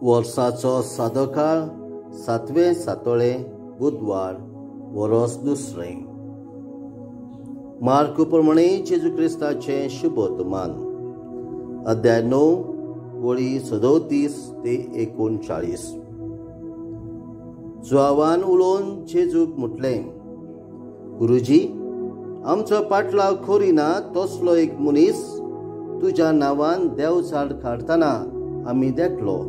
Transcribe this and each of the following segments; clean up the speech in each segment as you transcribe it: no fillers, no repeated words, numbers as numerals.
वर्साचो सादो काळ 7वें सातोळे बुधवार वरोस दुसरें. मार्क प्रमाणे जेजू क्रिस्ताचें शुभ वर्तमान अध्याय 9 वळी 37 ते 39. जुआवान उलोवन जेजूक म्हटलें, गुरुजी, आमचो पाटलाव खोरिना तसलो एक मनीस तुज्या नांवान देवझाड काडटना आमी देखलो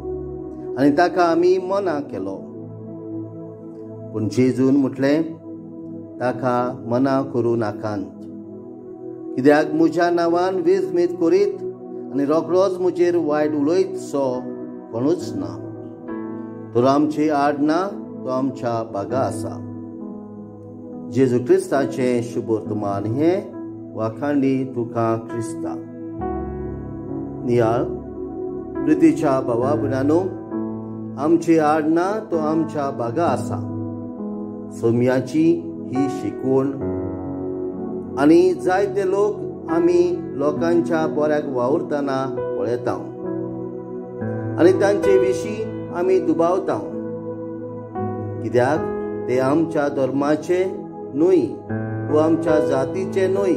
आनी ताका आमी मना केलो. पूण जेजून म्हटलें, ताका मना करूं नाकांत, कित्याक म्हज्या नांवान वेंचणीत करीत आनी रोखडोच म्हजेर वायट उलयत सो कोणूच ना. तो आमची आड ना, तो आमच्या बागा आसा. जेजू क्रिस्ताचें शुभ वर्तमान हें वाखाणी तुका क्रिस्ता. नियाळ, प्रितीच्या भावा भयणांनो, आमची आड ना, तो आमच्या बागा आसा. सोम्याची ही शिकवण आनी जायते लोक आमी लोकांच्या बऱ्याक वावुरतना पळयता आनी तांचे विशीं आमी दुबावता, कित्याक ते आमच्या धर्माचे न्हय, वा आमच्या जातीचे न्हय,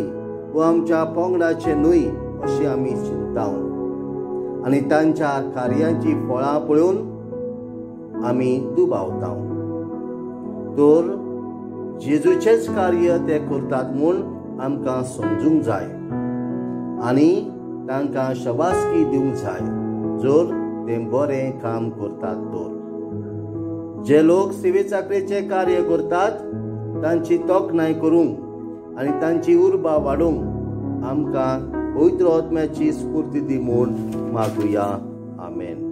वा आमच्या पंगडाचे न्हय अशें आमी चिंतता आनी तांच्या कार्यांची फळां पळोवन आमी दुबावता. तर जेजूचेच कार्य ते करतात म्हूण आमकां समजूंक जाय आनी तांकां शबासकी दिवंक जाय जर ते बरें काम करतात. तर जे लोक सेवे चाकरेचें कार्य करतात तांची तोखणाय करूंक आनी तांची उर्बा वाडोवंक आमकां पवित्र आत्म्याची स्फूर्ती दी म्हूण मागुया. आमेन.